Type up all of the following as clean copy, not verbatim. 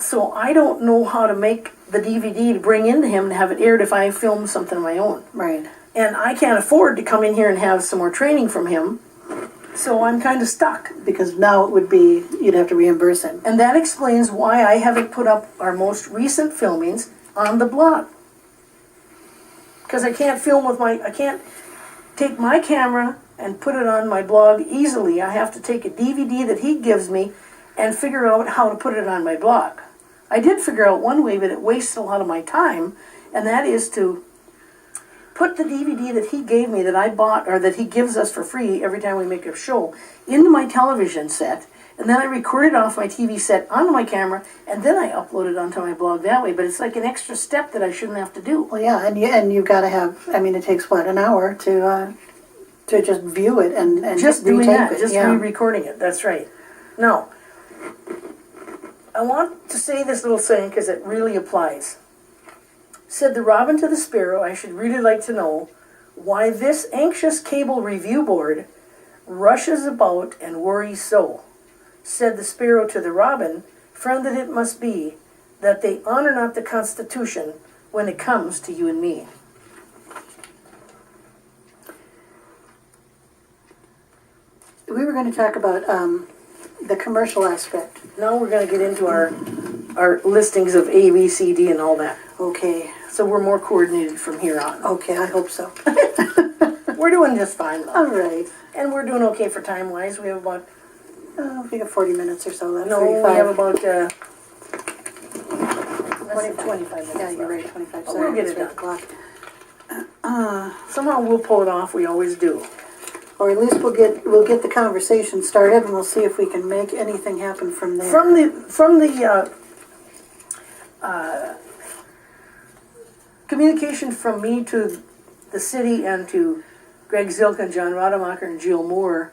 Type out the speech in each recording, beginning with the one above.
So I don't know how to make the DVD to bring into him to have it aired if I film something of my own. Right. And I can't afford to come in here and have some more training from him. So I'm kind of stuck. Because now it would be, you'd have to reimburse him. And that explains why I haven't put up our most recent filmings on the blog. Because I can't film with I can't take my camera and put it on my blog easily. I have to take a DVD that he gives me and figure out how to put it on my blog. I did figure out one way, but it wastes a lot of my time, and that is to put the DVD that he gave me that I bought, or that he gives us for free every time we make a show, into my television set, and then I record it off my TV set onto my camera, and then I upload it onto my blog that way. But it's like an extra step that I shouldn't have to do. Well, yeah, and you've got to have, I mean, it takes, what, an hour to just view it and just doing that, it. just re-recording it, that's right. Now, I want to say this little saying because it really applies. Said the robin to the sparrow, I should really like to know why this anxious cable review board rushes about and worries so. Said the sparrow to the robin, friend, that it must be that they honor not the Constitution when it comes to you and me. We were going to talk about the commercial aspect. Now we're going to get into our listings of A, B, C, D, and all that. Okay. So we're more coordinated from here on. Okay, I hope so. We're doing just fine, though. All right. And we're doing okay for time-wise. We have about... we got 40 minutes or so left. No, 35. we have about... 25 minutes. Yeah, you're left. right, 25. But Sorry, we'll get it's it done. 8 o'clock. Somehow we'll pull it off. We always do. Or at least we'll get the conversation started, and we'll see if we can make anything happen from there. From the communication from me to the city and to Greg Zilk and John Rademacher and Jill Moore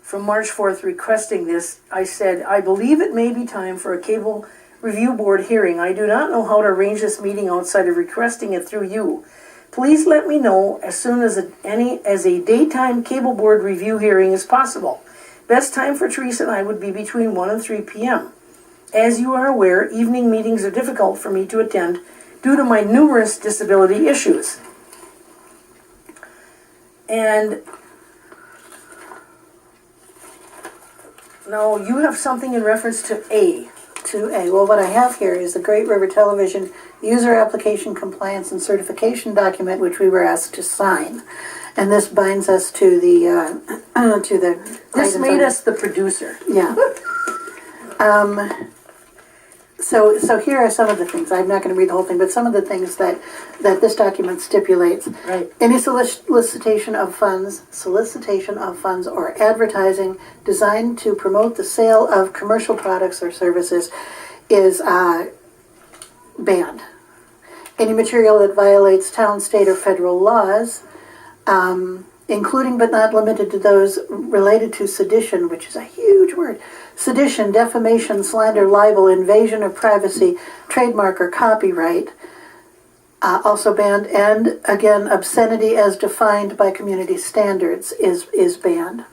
from March 4th requesting this, I said, I believe it may be time for a cable review board hearing. I do not know how to arrange this meeting outside of requesting it through you. Please let me know as soon as a daytime cable board review hearing is possible. Best time for Teresa and I would be between 1 and 3 p.m. As you are aware, evening meetings are difficult for me to attend due to my numerous disability issues. And now you have something in reference to A. Well, what I have here is the Great River Television User Application Compliance and Certification document, which we were asked to sign, and this binds us to the This made us the producer. Yeah. So here are some of the things. I'm not going to read the whole thing, but some of the things that this document stipulates. Right. Any solicitation of funds or advertising designed to promote the sale of commercial products or services is banned. Any material that violates town, state, or federal laws, including but not limited to those related to sedition, which is a huge word, sedition, defamation, slander, libel, invasion of privacy, trademark, or copyright, also banned. And again, obscenity as defined by community standards is banned.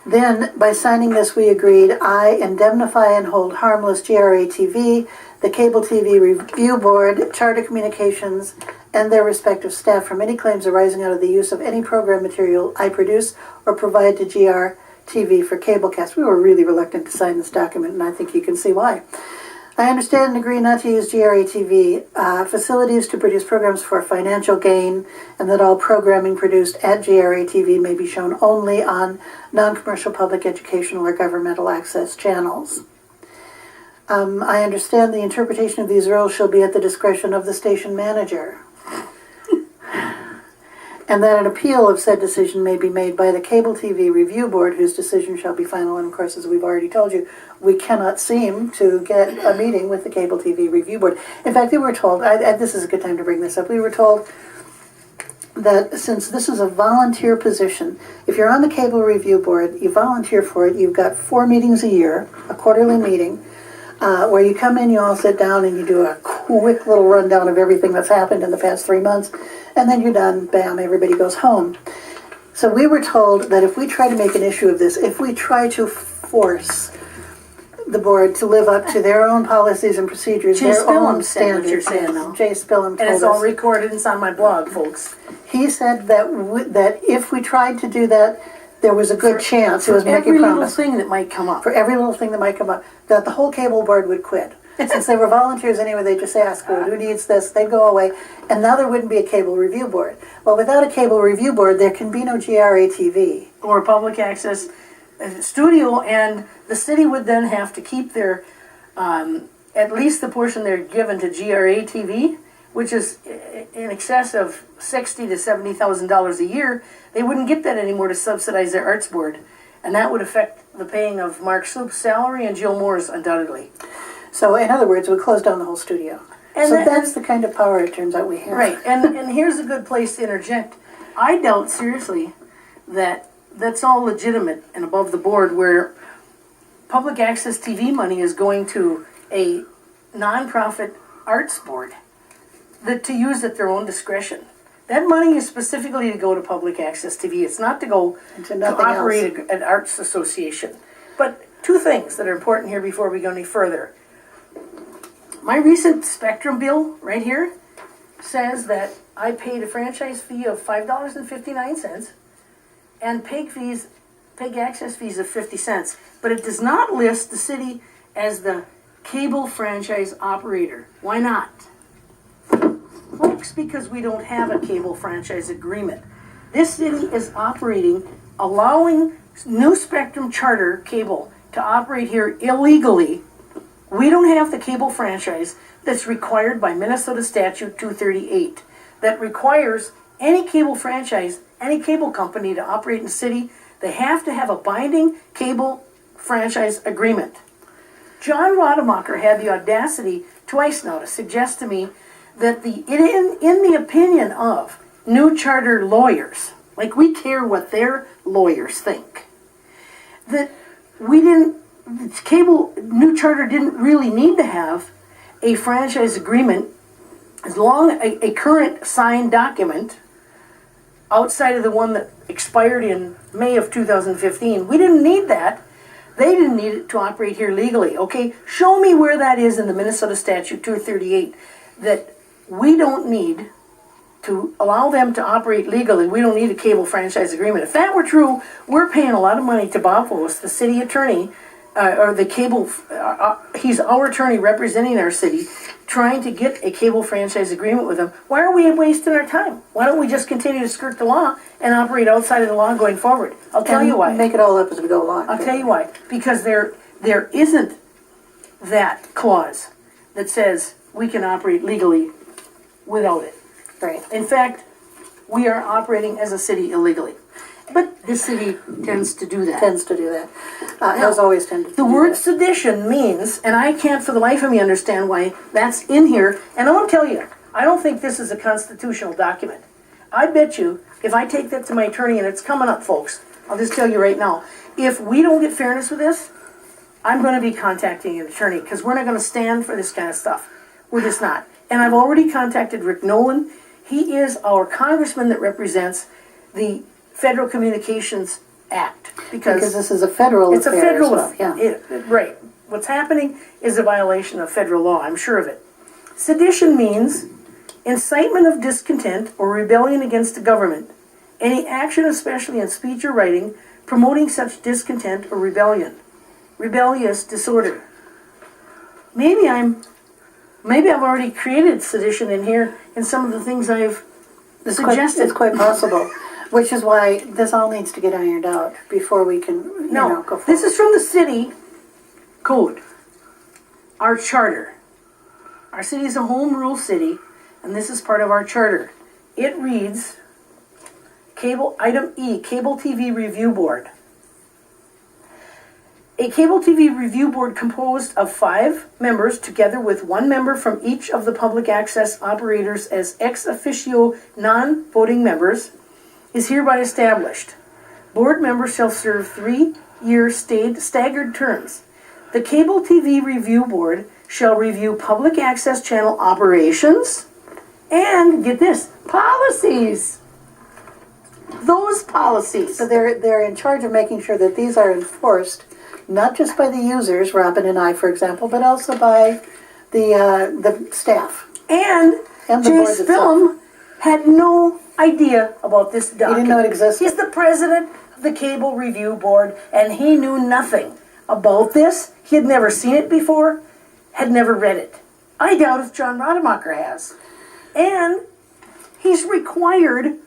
Then, by signing this, we agreed, I indemnify and hold harmless GRA-TV, the Cable TV Review Board, Charter Communications, and their respective staff from any claims arising out of the use of any program material I produce or provide to GR-TV for cablecast. We were really reluctant to sign this document, and I think you can see why. I understand and agree not to use GRA-TV facilities to produce programs for financial gain, and that all programming produced at GRA-TV may be shown only on non-commercial public educational or governmental access channels. I understand the interpretation of these rules shall be at the discretion of the station manager, and that an appeal of said decision may be made by the Cable TV Review Board, whose decision shall be final. And of course, as we've already told you, we cannot seem to get a meeting with the Cable TV Review Board. In fact, we were told, this is a good time to bring this up, we were told that since this is a volunteer position, if you're on the Cable Review Board, you volunteer for it, you've got 4 meetings a year, a quarterly meeting, where you come in, you all sit down, and you do a quick little rundown of everything that's happened in the past 3 months, and then you're done, bam, everybody goes home. So we were told that if we try to make an issue of this, if we try to force the board to live up to their own policies and procedures, Jay their own Spillum said what you're standards. saying now. Jay Spillum And told it's all us. recorded, it's on my blog, folks. He said that that if we tried to do that, there was a good chance, he was making Every little promise, thing that might come up. for every little thing that might come up, that the whole cable board would quit. Since they were volunteers anyway, they just ask, well, who needs this? They'd go away, and now there wouldn't be a cable review board. Well, without a cable review board, there can be no GRA TV. Or public access studio, and the city would then have to keep their, at least the portion they're given to GRA TV, which is in excess of $60,000 to $70,000 a year. They wouldn't get that anymore to subsidize their arts board, and that would affect the paying of Mark SLUPE's salary and Jill Moore's undoubtedly. So, in other words, we closed down the whole studio. And so that- that's the kind of power it turns out we have. Right, and here's a good place to interject. I doubt seriously that that's all legitimate and above the board, where public access TV money is going to a nonprofit arts board that to use at their own discretion. That money is specifically to go to public access TV. It's not to go To to nothing operate an arts association. But two things that are important here before we go any further. My recent Spectrum bill right here says that I paid a franchise fee of $5.59 and PEG access fees of 50 cents. But it does not list the city as the cable franchise operator. Why not? Folks, because we don't have a cable franchise agreement. This city is operating, allowing New Spectrum Charter Cable to operate here illegally. We don't have the cable franchise that's required by Minnesota Statute 238 that requires any cable franchise, any cable company to operate in the city, they have to have a binding cable franchise agreement. John Rademacher had the audacity twice now to suggest to me that in the opinion of new charter lawyers, like we care what their lawyers think, that new charter didn't really need to have a franchise agreement as long a current signed document outside of the one that expired in May of 2015. We didn't need that. They didn't need it to operate here legally. Okay, show me where that is in the Minnesota Statute 238 that we don't need to allow them to operate legally. We don't need a cable franchise agreement. If that were true, we're paying a lot of money to Bob Voss, the city attorney, or the cable, he's our attorney representing our city, trying to get a cable franchise agreement with them. Why are we wasting our time? Why don't we just continue to skirt the law and operate outside of the law going forward? I'll tell you why. Make it all up as we go along. I'll tell you why. Because there isn't that clause that says we can operate legally without it. Right. In fact, we are operating as a city illegally. But this city tends to do that. Tends to do that. Has always tended to The do word that. sedition means, and I can't for the life of me understand why that's in here, and I want to tell you, I don't think this is a constitutional document. I bet you, if I take that to my attorney, and it's coming up, folks, I'll just tell you right now, if we don't get fairness with this, I'm going to be contacting an attorney, because we're not going to stand for this kind of stuff. We're just not. And I've already contacted Rick Nolan. He is our congressman that represents the Federal Communications Act. Because this is a federal It's a affair federal, as well. Yeah. right. What's happening is a violation of federal law, I'm sure of it. Sedition means incitement of discontent or rebellion against the government. Any action, especially in speech or writing, promoting such discontent or rebellion. Rebellious disorder. Maybe I've already created sedition in here in some of the things I've suggested. It's quite possible. Which is why this all needs to get ironed out before we can, go forward. This is from the city code, our charter. Our city is a home rule city, and this is part of our charter. It reads, item E, Cable TV Review Board. A cable TV review board composed of 5 members, together with 1 member from each of the public access operators as ex officio non-voting members, is hereby established. Board members shall serve 3-year staggered terms. The Cable TV Review Board shall review public access channel operations and, get this, policies. Those policies. So they're in charge of making sure that these are enforced not just by the users, Robin and I, for example, but also by the staff. And And the Jay board itself. Spillum had no idea about this document. He didn't know it existed. He's the president of the Cable Review Board, and he knew nothing about this. He had never seen it before, had never read it. I doubt if John Rademacher has. And he's required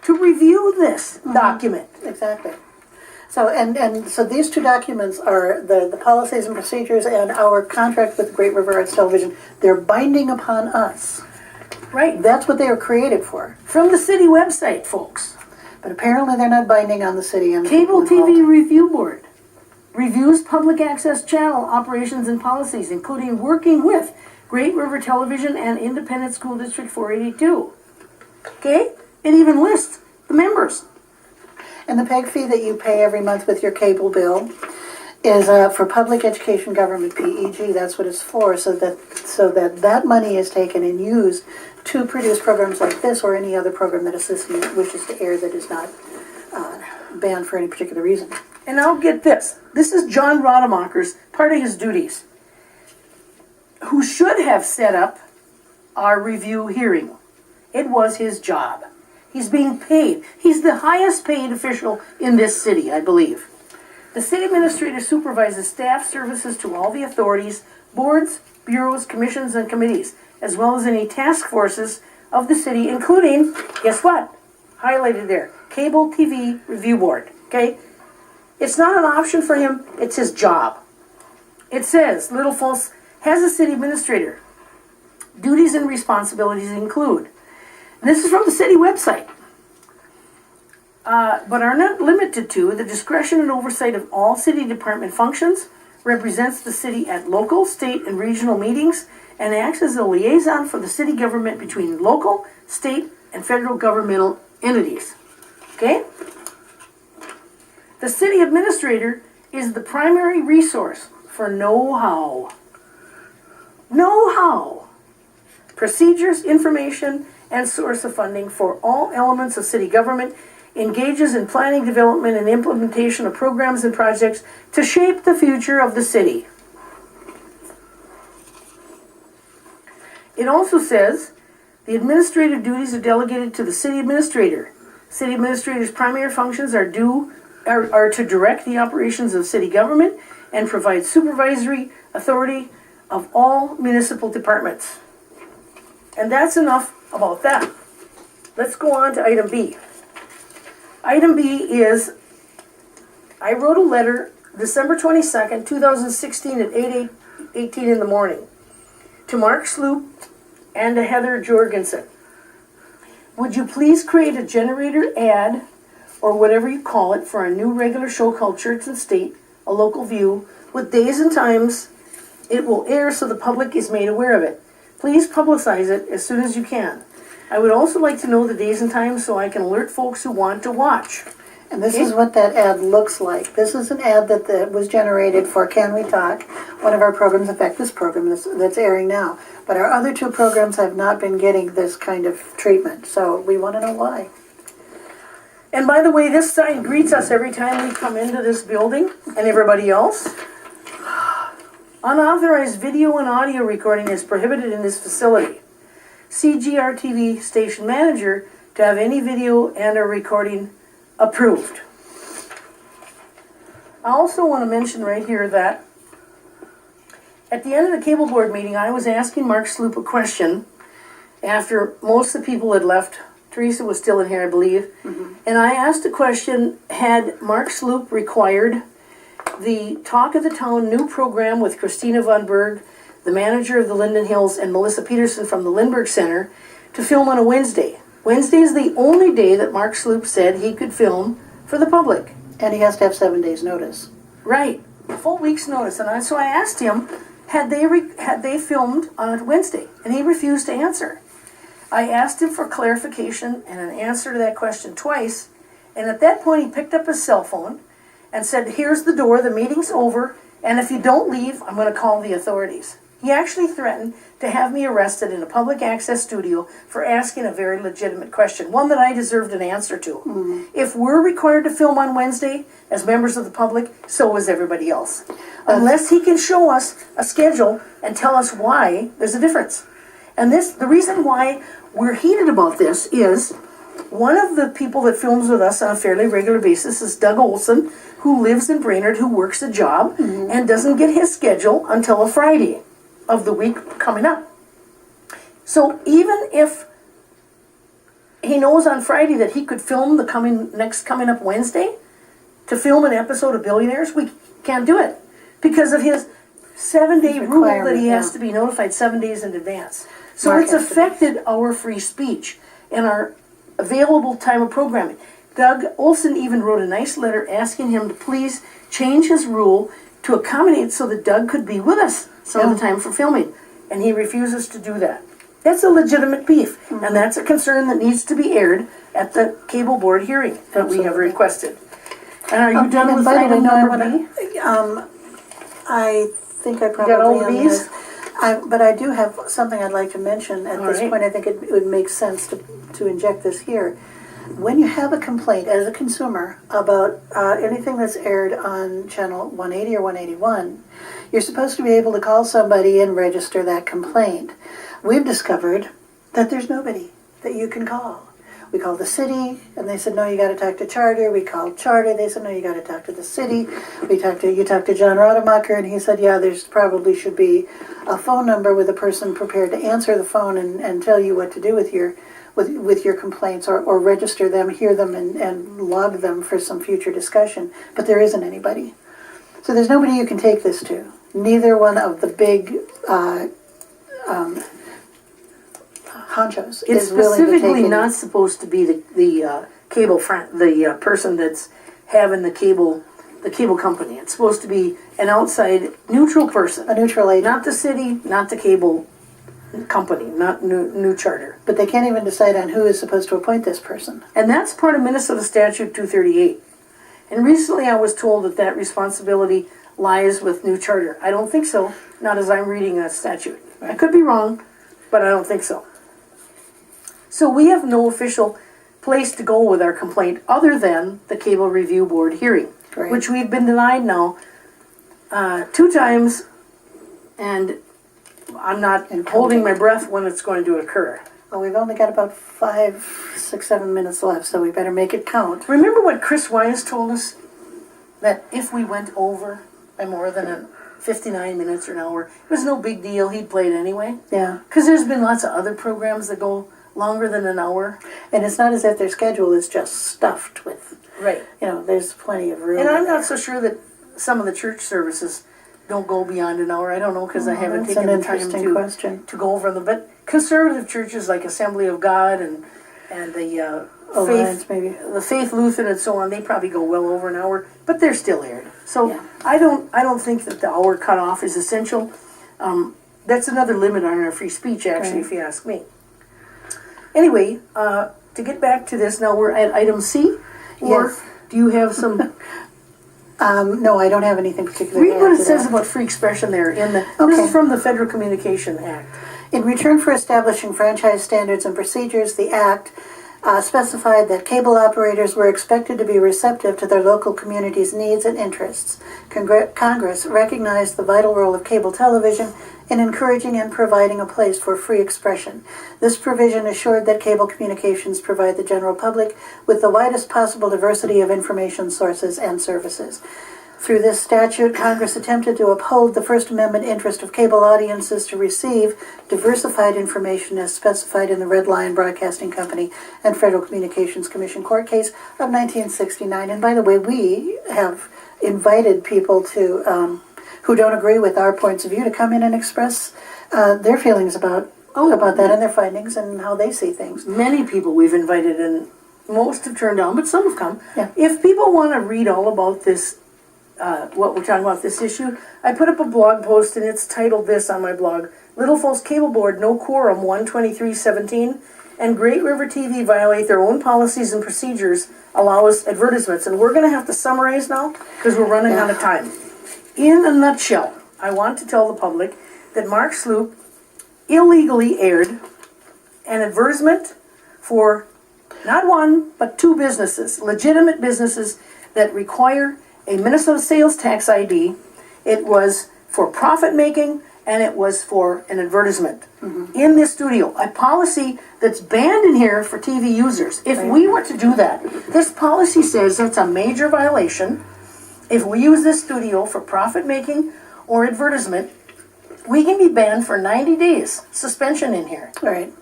to review this document. Exactly. So, and so these two documents are the policies and procedures and our contract with Great River Arts Television. They're binding upon us. Right. That's what they were created for. From the city website, folks. But apparently they're not binding on the city and the Cable people involved. TV Review Board reviews public access channel operations and policies, including working with Great River Television and Independent School District 482. Okay? It even lists the members. And the PEG fee that you pay every month with your cable bill is for public education government, PEG. That's what it's for, so that money is taken and used to produce programs like this or any other program that a citizen wishes to air that is not banned for any particular reason. And now get this. This is John Rademacher's part of his duties, who should have set up our review hearing. It was his job. He's being paid. He's the highest paid official in this city, I believe. The city administrator supervises staff services to all the authorities, boards, bureaus, commissions, and committees, as well as any task forces of the city, including, guess what? Highlighted there, Cable TV Review Board, okay? It's not an option for him, it's his job. It says, Little Falls has a city administrator. Duties and responsibilities include, and this is from the city website, but are not limited to the discretion and oversight of all city department functions, represents the city at local, state, and regional meetings, and acts as a liaison for the city government between local, state, and federal governmental entities. Okay? The city administrator is the primary resource for know-how. Know-how. Procedures, information, and source of funding for all elements of city government, engages in planning, development, and implementation of programs and projects to shape the future of the city. It also says the administrative duties are delegated to the city administrator. City administrator's primary functions are to direct the operations of city government and provide supervisory authority of all municipal departments. And that's enough about that. Let's go on to item B. Item B is, I wrote a letter December 22nd, 2016 at 8:18 in the morning to Mark SLUPE and to Heather Jorgensen. Would you please create a generator ad or whatever you call it for a new regular show called Church and State, a local view, with days and times it will air so the public is made aware of it. Please publicize it as soon as you can. I would also like to know the days and times so I can alert folks who want to watch. And this is what that ad looks like. This is an ad that was generated for Can We Talk, one of our programs. In fact, this program that's airing now. But our other two programs have not been getting this kind of treatment, so we want to know why. And by the way, this sign greets us every time we come into this building, and everybody else. Unauthorized video and audio recording is prohibited in this facility. CGR-TV station manager to have any video and or recording approved. I also want to mention right here that at the end of the cable board meeting, I was asking Mark SLUPE a question after most of the people had left. Teresa was still in here, I believe. And I asked a question, had Mark SLUPE required the Talk of the Town new program with Christina Von Berg, the manager of the Linden Hills, and Melissa Peterson from the Lindbergh Center, to film on a Wednesday. Wednesday is the only day that Mark SLUPE said he could film for the public. And he has to have 7 days' notice. Right, a full week's notice. And so I asked him, had they filmed on a Wednesday? And he refused to answer. I asked him for clarification and an answer to that question twice. And at that point, he picked up his cell phone and said, here's the door, the meeting's over, and if you don't leave, I'm going to call the authorities. He actually threatened to have me arrested in a public access studio for asking a very legitimate question, one that I deserved an answer to. If we're required to film on Wednesday as members of the public, so is everybody else. Unless he can show us a schedule and tell us why, there's a difference. And the reason why we're heated about this is one of the people that films with us on a fairly regular basis is Doug Olson, who lives in Brainerd, who works a job and doesn't get his schedule until a Friday of the week coming up. So even if he knows on Friday that he could film the coming up Wednesday, to film an episode of Billionaires, we can't do it because of his 7-day rule that he has to be notified 7 days in advance. So it's affected our free speech and our available time of programming. Doug Olson even wrote a nice letter asking him to please change his rule to accommodate so that Doug could be with us some of the time for filming. And he refuses to do that. That's a legitimate beef, and that's a concern that needs to be aired at the cable board hearing that we have requested. And are you done with item number B? I think I probably got all of am, these? but I do have something I'd like to mention at this point. I think it would make sense to inject this here. When you have a complaint as a consumer about anything that's aired on channel 180 or 181, you're supposed to be able to call somebody and register that complaint. We've discovered that there's nobody that you can call. We called the city, and they said, no, you got to talk to Charter. We called Charter. They said, no, you got to talk to the city. You talked to John Rademacher, and he said, yeah, there's probably should be a phone number with a person prepared to answer the phone and tell you what to do with your complaints or register them, hear them, and log them for some future discussion. But there isn't anybody. So there's nobody you can take this to. Neither one of the big honchos It's is willing to take specifically it. not supposed to be the cable the person that's having the cable company. It's supposed to be an outside neutral person, A neutral agent. not the city, not the cable company, not new Charter. But they can't even decide on who is supposed to appoint this person. And that's part of Minnesota Statute 238. And recently I was told that responsibility lies with new Charter. I don't think so, not as I'm reading that statute. I could be wrong, but I don't think so. So we have no official place to go with our complaint other than the Cable Review Board hearing, Right. which we've been denied now 2 times, and I'm not holding my breath when it's going to occur. Well, we've only got about 5, 6, 7 minutes left, so we better make it count. Remember what Chris Wise told us? That if we went over by more than 59 minutes or an hour, it was no big deal. He'd play it anyway. Yeah. Because there's been lots of other programs that go longer than an hour. And it's not as if their schedule is just stuffed with, Right. there's plenty of room. And I'm in there. not so sure that some of the church services don't go beyond an hour. I don't know because I haven't That's taken an the time interesting question. to go over them. But conservative churches like Assembly of God and the Alliance, Faith, maybe. the Faith Lutheran and so on, they probably go well over an hour, but they're still aired. So Yeah. I don't think that the hour cutoff is essential. That's another limit on our free speech, actually, if you ask me. Anyway, to get back to this, now we're at item C. Or Yes. do you have some? No, I don't have anything particular Read to what add it to says that. about free expression there. This Okay. is from the Federal Communication Act. In return for establishing franchise standards and procedures, the Act specified that cable operators were expected to be receptive to their local community's needs and interests. Congress recognized the vital role of cable television in encouraging and providing a place for free expression. This provision assured that cable communications provide the general public with the widest possible diversity of information sources and services. Through this statute, Congress attempted to uphold the First Amendment interest of cable audiences to receive diversified information as specified in the Red Lion Broadcasting Company and Federal Communications Commission court case of 1969. And by the way, we have invited people to who don't agree with our points of view to come in and express their feelings about that and their findings and how they see things. Many people we've invited, and most have turned down, but some have come. Yeah. If people want to read all about this, what we're talking about, this issue, I put up a blog post, and it's titled this on my blog: Little Falls Cable Board, No Quorum, 12317, and Great River TV violate their own policies and procedures, allow us advertisements. And we're going to have to summarize now, because we're running out of time. In a nutshell, I want to tell the public that Mark SLUPE illegally aired an advertisement for not one, but two businesses, legitimate businesses that require a Minnesota sales tax ID. It was for profit making, and it was for an advertisement in this studio, a policy that's banned in here for TV users. If we were to do that, this policy says that's a major violation. If we use this studio for profit making or advertisement, we can be banned for 90 days, suspension in here. Right.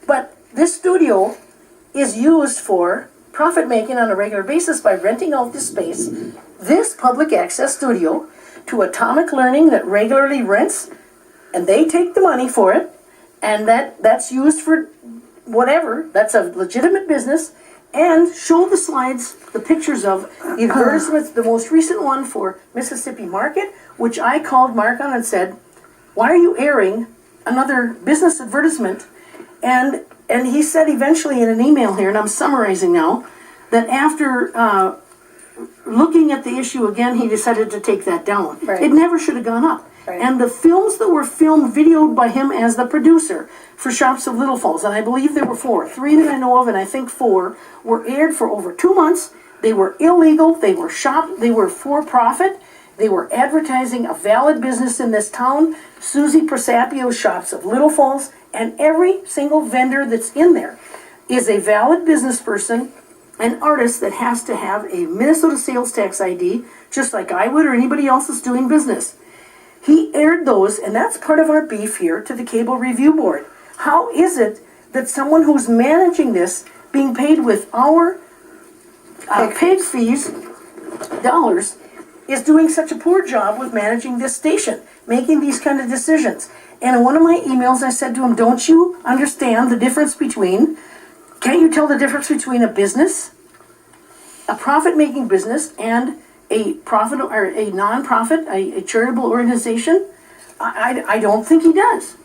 But this studio is used for profit making on a regular basis by renting out this space, this public access studio, to Atomic Learning that regularly rents, and they take the money for it, and that's used for whatever. That's a legitimate business. And show the slides, the pictures of the advertisements, the most recent one for Mississippi Market, which I called Mark on and said, why are you airing another business advertisement? And he said eventually in an email here, and I'm summarizing now, that after looking at the issue again, he decided to take that down. Right. It never should have gone up. Right. And the films that were filmed, videoed by him as the producer for Shops of Little Falls, and I believe there were 4, 3 that I know of, and I think 4, were aired for over 2 months. They were illegal, they were for profit, they were advertising a valid business in this town, Susie Presapio's Shops of Little Falls, and every single vendor that's in there is a valid business person, an artist that has to have a Minnesota sales tax ID, just like I would or anybody else that's doing business. He aired those, and that's part of our beef here to the Cable Review Board. How is it that someone who's managing this, being paid with our pig fees, dollars, is doing such a poor job with managing this station, making these kind of decisions? And in one of my emails I said to him, don't you understand the difference between, can't you tell the difference between a business, a profit-making business, and a profit or a non-profit, a charitable organization? I don't think he does.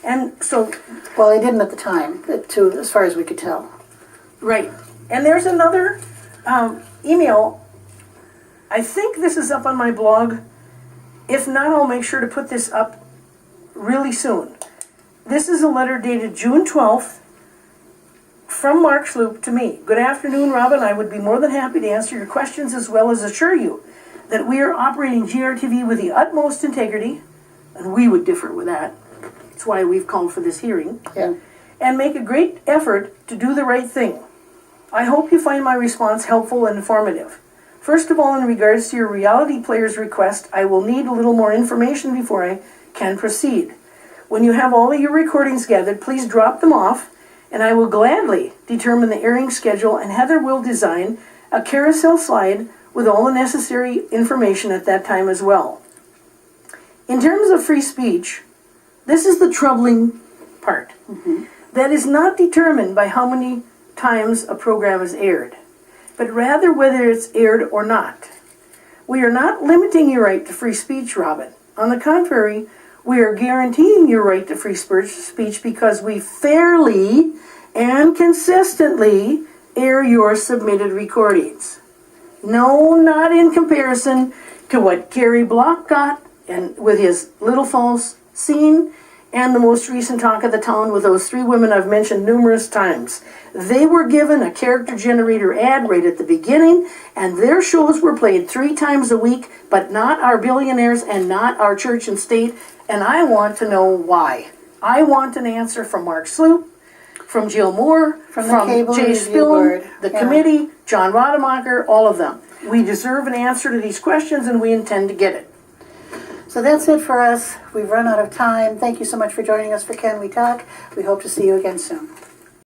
And so, Well, he didn't at the time, as far as we could tell. right. And there's another email. I think this is up on my blog. If not, I'll make sure to put this up really soon. This is a letter dated June 12th from Mark SLUPE to me. Good afternoon, Robin. I would be more than happy to answer your questions as well as assure you that we are operating GRTV with the utmost integrity, and we would differ with that. That's why we've called for this hearing. Yeah. And make a great effort to do the right thing. I hope you find my response helpful and informative. First of all, in regards to your reality players request, I will need a little more information before I can proceed. When you have all of your recordings gathered, please drop them off, and I will gladly determine the airing schedule, and Heather will design a carousel slide with all the necessary information at that time as well. In terms of free speech, this is the troubling part. That is not determined by how many times a program is aired, but rather whether it's aired or not. We are not limiting your right to free speech, Robin. On the contrary, we are guaranteeing your right to free speech because we fairly and consistently air your submitted recordings. No, not in comparison to what Gary Block got and with his Little Falls scene, and the most recent Talk of the Town with those 3 women I've mentioned numerous times. They were given a character generator ad right at the beginning, and their shows were played 3 times a week, but not our billionaires and not our church and state, and I want to know why. I want an answer from Mark SLUPE, from Jill Moore, From the Cable Jay Review Spillane, Board. the Yeah. committee, John Rademacher, all of them. We deserve an answer to these questions, and we intend to get it. So that's it for us. We've run out of time. Thank you so much for joining us for Can We Talk. We hope to see you again soon.